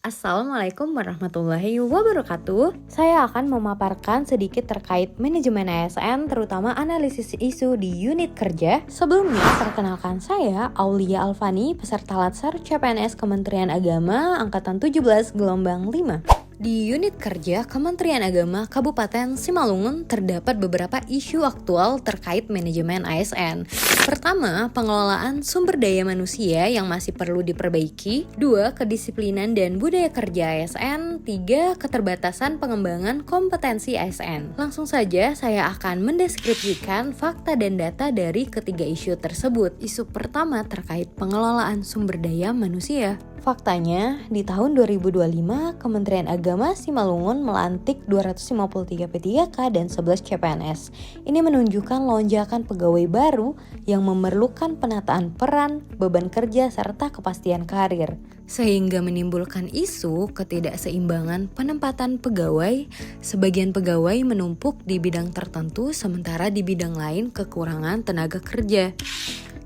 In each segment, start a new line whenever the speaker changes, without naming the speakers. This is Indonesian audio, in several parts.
Assalamualaikum warahmatullahi wabarakatuh. Saya akan memaparkan sedikit terkait manajemen ASN, terutama analisis isu di unit kerja. Sebelumnya, perkenalkan saya Aulia Alfani, peserta Latsar CPNS Kementerian Agama Angkatan 17 Gelombang 5. Di unit kerja Kementerian Agama Kabupaten Simalungun terdapat beberapa isu aktual terkait manajemen ASN. Pertama, pengelolaan sumber daya manusia yang masih perlu diperbaiki. 2, kedisiplinan dan budaya kerja ASN. 3, keterbatasan pengembangan kompetensi ASN. Langsung saja saya akan mendeskripsikan fakta dan data dari ketiga isu tersebut. Isu pertama terkait pengelolaan sumber daya manusia. Faktanya, di tahun 2025, Kementerian Agama Simalungun melantik 253 P3K dan 11 CPNS. Ini menunjukkan lonjakan pegawai baru yang memerlukan penataan peran, beban kerja, serta kepastian karir. Sehingga menimbulkan isu ketidakseimbangan penempatan pegawai. Sebagian pegawai menumpuk di bidang tertentu, sementara di bidang lain kekurangan tenaga kerja.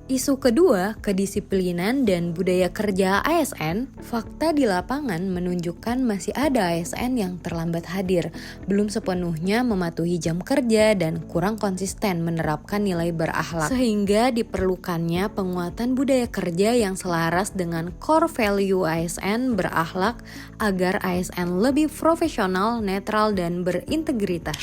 Isu kedua, kedisiplinan dan budaya kerja ASN. Fakta di lapangan menunjukkan masih ada ASN yang terlambat hadir, belum sepenuhnya mematuhi jam kerja dan kurang konsisten menerapkan nilai berakhlak. Sehingga diperlukannya penguatan budaya kerja yang selaras dengan core value ASN berakhlak agar ASN lebih profesional, netral, dan berintegritas.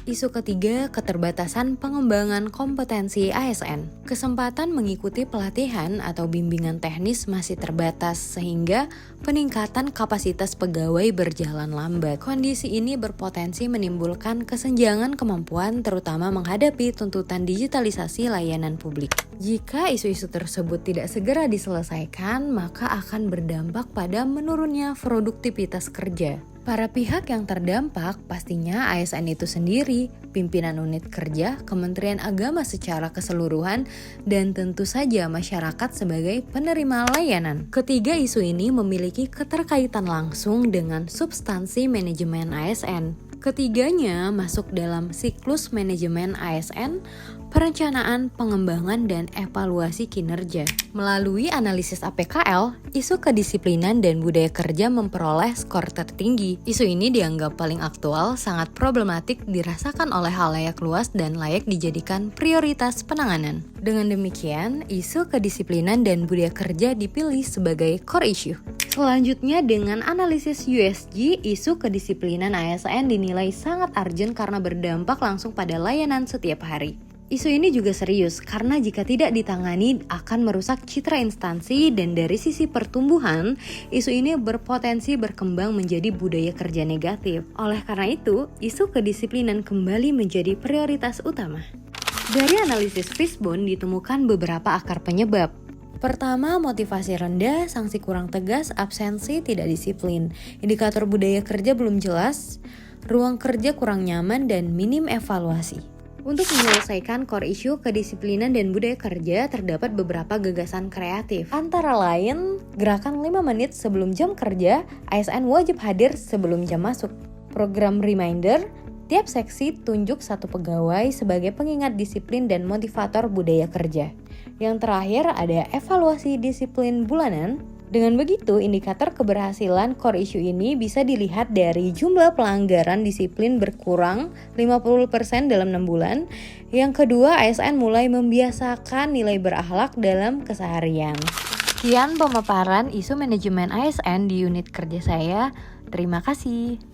Isu ketiga, keterbatasan pengembangan kompetensi ASN. Kesempatan mengikuti pelatihan atau bimbingan teknis masih terbatas sehingga peningkatan kapasitas pegawai berjalan lambat. Kondisi ini berpotensi menimbulkan kesenjangan kemampuan terutama menghadapi tuntutan digitalisasi layanan publik. Jika isu-isu tersebut tidak segera diselesaikan, maka akan berdampak pada menurunnya produktivitas kerja. Para pihak yang terdampak pastinya ASN itu sendiri, pimpinan unit kerja, Kementerian Agama secara keseluruhan, dan tentu saja masyarakat sebagai penerima layanan. Ketiga isu ini memiliki keterkaitan langsung dengan substansi manajemen ASN. Ketiganya masuk dalam siklus manajemen ASN, perencanaan, pengembangan, dan evaluasi kinerja. Melalui analisis APKL, isu kedisiplinan dan budaya kerja memperoleh skor tertinggi. Isu ini dianggap paling aktual, sangat problematik, dirasakan oleh halayak luas, dan layak dijadikan prioritas penanganan. Dengan demikian, isu kedisiplinan dan budaya kerja dipilih sebagai core issue. Selanjutnya dengan analisis USG, isu kedisiplinan ASN dinilai sangat urgent karena berdampak langsung pada layanan setiap hari. Isu ini juga serius karena jika tidak ditangani akan merusak citra instansi dan dari sisi pertumbuhan, isu ini berpotensi berkembang menjadi budaya kerja negatif. Oleh karena itu, isu kedisiplinan kembali menjadi prioritas utama. Dari analisis Fishbone ditemukan beberapa akar penyebab. Pertama, motivasi rendah, sanksi kurang tegas, absensi, tidak disiplin. Indikator budaya kerja belum jelas, ruang kerja kurang nyaman, dan minim evaluasi. Untuk menyelesaikan core issue kedisiplinan dan budaya kerja, terdapat beberapa gagasan kreatif. Antara lain, gerakan 5 menit sebelum jam kerja, ASN wajib hadir sebelum jam masuk. Program reminder, tiap seksi tunjuk satu pegawai sebagai pengingat disiplin dan motivator budaya kerja. Yang terakhir ada evaluasi disiplin bulanan. Dengan begitu, indikator keberhasilan core issue ini bisa dilihat dari jumlah pelanggaran disiplin berkurang 50% dalam 6 bulan. Yang kedua, ASN mulai membiasakan nilai berakhlak dalam keseharian. Sekian pemaparan isu manajemen ASN di unit kerja saya. Terima kasih.